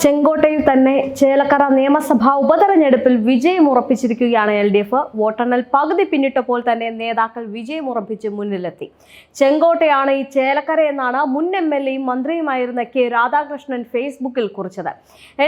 ചെങ്കോട്ടയിൽ തന്നെ ചേലക്കര നിയമസഭാ ഉപതെരഞ്ഞെടുപ്പിൽ വിജയമുറപ്പിച്ചിരിക്കുകയാണ് LDF. വോട്ടെണ്ണൽ പകുതി പിന്നിട്ടപ്പോൾ തന്നെ നേതാക്കൾ വിജയമുറപ്പിച്ച് മുന്നിലെത്തി. ചെങ്കോട്ടയാണ് ഈ ചേലക്കര എന്നാണ് മുൻ MLA മന്ത്രിയുമായിരുന്ന K. രാധാകൃഷ്ണൻ ഫേസ്ബുക്കിൽ കുറിച്ചത്.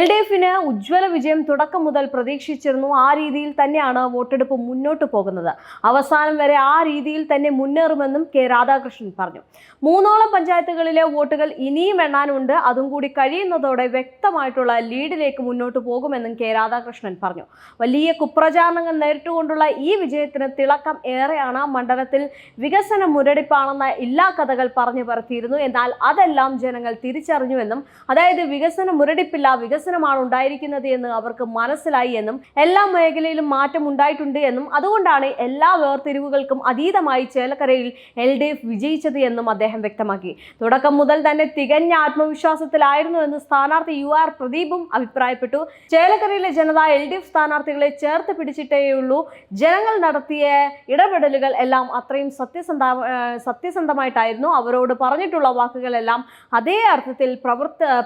LDFന് ഉജ്ജ്വല വിജയം തുടക്കം മുതൽ പ്രതീക്ഷിച്ചിരുന്നു. ആ രീതിയിൽ തന്നെയാണ് വോട്ടെടുപ്പ് മുന്നോട്ട് പോകുന്നത്. അവസാനം വരെ ആ രീതിയിൽ തന്നെ മുന്നേറുമെന്നും K. രാധാകൃഷ്ണൻ പറഞ്ഞു. 3ഓളം പഞ്ചായത്തുകളിലെ വോട്ടുകൾ ഇനിയും എണ്ണാനുണ്ട്. അതും കൂടി കഴിയുന്നതോടെ വ്യക്തമായിട്ടുള്ള ലീഡിലേക്ക് മുന്നോട്ട് പോകുമെന്നും K. രാധാകൃഷ്ണൻ പറഞ്ഞു. വലിയ കുപ്രചാരണങ്ങൾ നേരിട്ടുകൊണ്ടുള്ള ഈ വിജയത്തിന് തിളക്കം ഏറെയാണ്. മണ്ഡലത്തിൽ വികസന മുരടിപ്പാണെന്ന എല്ലാ കഥകൾ പറഞ്ഞു പരത്തിയിരുന്നു. എന്നാൽ അതെല്ലാം ജനങ്ങൾ തിരിച്ചറിഞ്ഞുവെന്നും, അതായത് വികസന മുരടിപ്പില്ല, വികസനമാണ് ഉണ്ടായിരിക്കുന്നത് എന്ന് അവർക്ക് മനസ്സിലായി എന്നും, എല്ലാ മേഖലയിലും മാറ്റം ഉണ്ടായിട്ടുണ്ട് എന്നും, അതുകൊണ്ടാണ് എല്ലാ വേർതിരിവുകൾക്കും അതീതമായി ചേലക്കരയിൽ LDF വിജയിച്ചത് എന്നും അദ്ദേഹം വ്യക്തമാക്കി. തുടക്കം മുതൽ തന്നെ തികഞ്ഞ ആത്മവിശ്വാസത്തിലായിരുന്നു എന്ന് സ്ഥാനാർത്ഥി UR പ്രദീപും അഭിപ്രായപ്പെട്ടു. ചേലക്കരയിലെ ജനത LDF സ്ഥാനാർത്ഥികളെ ചേർത്ത് പിടിച്ചിട്ടേയുള്ളൂ. ജനങ്ങൾ നടത്തിയ ഇടപെടലുകൾ എല്ലാം അത്രയും സത്യസന്ധമായിട്ടായിരുന്നു. അവരോട് പറഞ്ഞിട്ടുള്ള വാക്കുകളെല്ലാം അതേ അർത്ഥത്തിൽ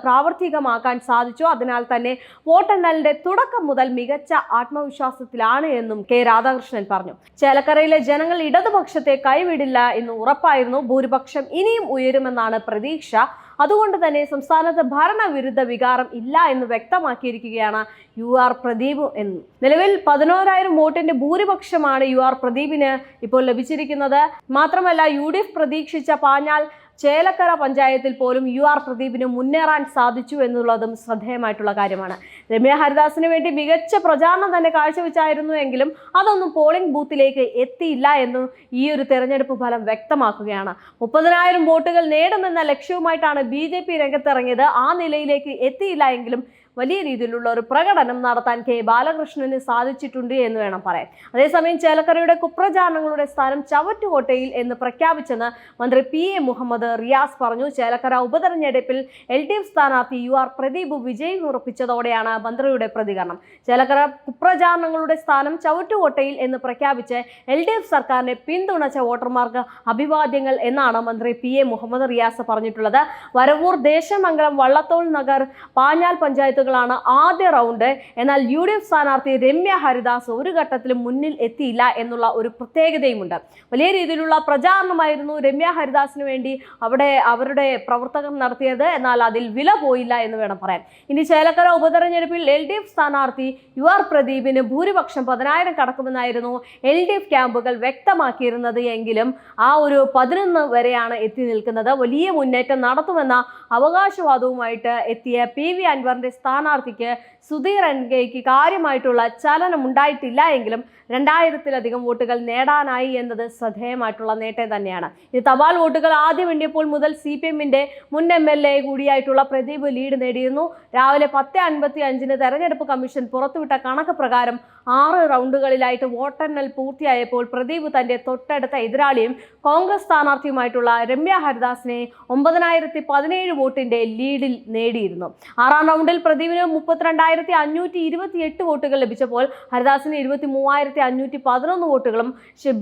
പ്രാവർത്തികമാക്കാൻ സാധിച്ചു. അതിനാൽ തന്നെ വോട്ടെണ്ണലിന്റെ തുടക്കം മുതൽ മികച്ച ആത്മവിശ്വാസത്തിലാണ് എന്നും K. രാധാകൃഷ്ണൻ പറഞ്ഞു. ചേലക്കരയിലെ ജനങ്ങൾ ഇടതുപക്ഷത്തെ കൈവിടില്ല എന്ന് ഉറപ്പായിരുന്നു. ഭൂരിപക്ഷം ഇനിയും ഉയരുമെന്നാണ് പ്രതീക്ഷ. അതുകൊണ്ട് തന്നെ സംസ്ഥാനത്ത് ഭരണവിരുദ്ധ വികാരം ഇല്ല എന്ന് വ്യക്തമാക്കിയിരിക്കുകയാണ് UR പ്രദീപ് എന്ന്. നിലവിൽ 11,000 വോട്ടിന്റെ ഭൂരിപക്ഷമാണ് UR പ്രദീപിന് ഇപ്പോൾ ലഭിച്ചിരിക്കുന്നത്. മാത്രമല്ല UDF പ്രതീക്ഷിച്ച പാഞ്ഞാൽ ചേലക്കര പഞ്ചായത്തിൽ പോലും UR പ്രദീപിന് മുന്നേറാൻ സാധിച്ചു എന്നുള്ളതും ശ്രദ്ധേയമായിട്ടുള്ള കാര്യമാണ്. രമ്യ ഹരിദാസിന് വേണ്ടി മികച്ച പ്രചാരണം തന്നെ കാഴ്ചവെച്ചായിരുന്നു എങ്കിലും അതൊന്നും പോളിംഗ് ബൂത്തിലേക്ക് എത്തിയില്ല എന്ന് ഈ ഒരു തെരഞ്ഞെടുപ്പ് ഫലം വ്യക്തമാക്കുകയാണ്. 30,000 വോട്ടുകൾ നേടുമെന്ന ലക്ഷ്യവുമായിട്ടാണ് BJP രംഗത്തിറങ്ങിയത്. ആ നിലയിലേക്ക് എത്തിയില്ല എങ്കിലും വലിയ രീതിയിലുള്ള ഒരു പ്രകടനം നടത്താൻ K. ബാലകൃഷ്ണന് സാധിച്ചിട്ടുണ്ട് എന്ന് വേണം പറയാൻ. അതേസമയം ചേലക്കരയുടെ കുപ്രചാരണങ്ങളുടെ സ്ഥാനം ചവറ്റുകോട്ടയിൽ എന്ന് പ്രഖ്യാപിച്ചെന്ന് മന്ത്രി PA മുഹമ്മദ് റിയാസ് പറഞ്ഞു. ചേലക്കര ഉപതെരഞ്ഞെടുപ്പിൽ LDF സ്ഥാനാർത്ഥി UR പ്രദീപ് വിജയം ഉറപ്പിച്ചതോടെയാണ് മന്ത്രിയുടെ പ്രതികരണം. ചേലക്കര കുപ്രചാരണങ്ങളുടെ സ്ഥാനം ചവറ്റുകോട്ടയിൽ എന്ന് പ്രഖ്യാപിച്ച് LDF സർക്കാരിനെ പിന്തുണച്ച വോട്ടർമാർക്ക് അഭിവാദ്യങ്ങൾ എന്നാണ് മന്ത്രി PA മുഹമ്മദ് റിയാസ് പറഞ്ഞിട്ടുള്ളത്. വരവൂർ, ദേശമംഗലം, വള്ളത്തോൾ നഗർ, പാഞ്ഞാൽ പഞ്ചായത്ത് ആദ്യ റൗണ്ട്. എന്നാൽ UDF സ്ഥാനാർത്ഥി രമ്യ ഹരിദാസ് ഒരു ഘട്ടത്തിലും മുന്നിൽ എത്തിയില്ല എന്നുള്ള ഒരു പ്രത്യേകതയുമുണ്ട്. വലിയ രീതിയിലുള്ള പ്രചാരണമായിരുന്നു രമ്യ ഹരിദാസിന് വേണ്ടി അവിടെ അവരുടെ പ്രവർത്തകർ നടത്തിയത്. എന്നാൽ അതിൽ വില പോയില്ല എന്ന് വേണം പറയാൻ. ഇനി ചേലക്കര ഉപതെരഞ്ഞെടുപ്പിൽ LDF സ്ഥാനാർത്ഥി UR പ്രദീപിന് ഭൂരിപക്ഷം 10,000 കടക്കുമെന്നായിരുന്നു LDF ക്യാമ്പുകൾ വ്യക്തമാക്കിയിരുന്നത്. എങ്കിലും ആ ഒരു 11 വരെയാണ് എത്തി നിൽക്കുന്നത്. വലിയ മുന്നേറ്റം നടത്തുമെന്ന അവകാശവാദവുമായിട്ട് എത്തിയ PV അൻവറിന്റെ സ്ഥാനാർത്ഥിക്ക് സുധീർ എൻഗയ്ക്ക് കാര്യമായിട്ടുള്ള ചലനം ഉണ്ടായിട്ടില്ല എങ്കിലും 2,000-ലധികം വോട്ടുകൾ നേടാനായി എന്നത് ശ്രദ്ധേയമായിട്ടുള്ള നേട്ടം തന്നെയാണ്. ഈ തപാൽ വോട്ടുകൾ ആദ്യം എണ്ണിയപ്പോൾ മുതൽ CPMന്റെ മുൻ MLA കൂടിയായിട്ടുള്ള പ്രദീപ് ലീഡ് നേടിയിരുന്നു. രാവിലെ 10:55 തെരഞ്ഞെടുപ്പ് കമ്മീഷൻ പുറത്തുവിട്ട കണക്ക് പ്രകാരം 6 റൗണ്ടുകളിലായിട്ട് വോട്ടെണ്ണൽ പൂർത്തിയായപ്പോൾ പ്രദീപ് തന്റെ തൊട്ടടുത്ത എതിരാളിയും കോൺഗ്രസ് സ്ഥാനാർത്ഥിയുമായിട്ടുള്ള രമ്യ ഹരിദാസിനെ 9,017 വോട്ടിന്റെ ലീഡിൽ നേടിയിരുന്നു. 6ാം റൗണ്ടിൽ പ്രദീപിന് 32,528 വോട്ടുകൾ ലഭിച്ചപ്പോൾ ഹരിദാസിന് 23,511 വോട്ടുകളും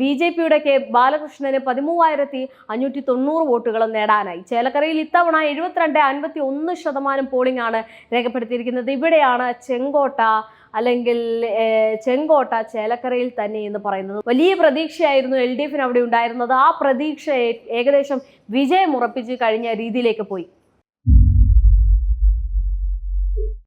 BJPയുടെ K. ബാലകൃഷ്ണന് 13,590 വോട്ടുകളും നേടാനായി. ചേലക്കരയിൽ ഇത്തവണ 72.51% പോളിംഗ് ആണ് രേഖപ്പെടുത്തിയിരിക്കുന്നത്. ഇവിടെയാണ് ചെങ്കോട്ട ചേലക്കരയിൽ തന്നെ എന്ന് പറയുന്നത്. വലിയ പ്രതീക്ഷയായിരുന്നു LDFന് അവിടെ ഉണ്ടായിരുന്നത്. ആ പ്രതീക്ഷ ഏകദേശം വിജയം ഉറപ്പിച്ച് കഴിഞ്ഞ രീതിയിലേക്ക് പോയി.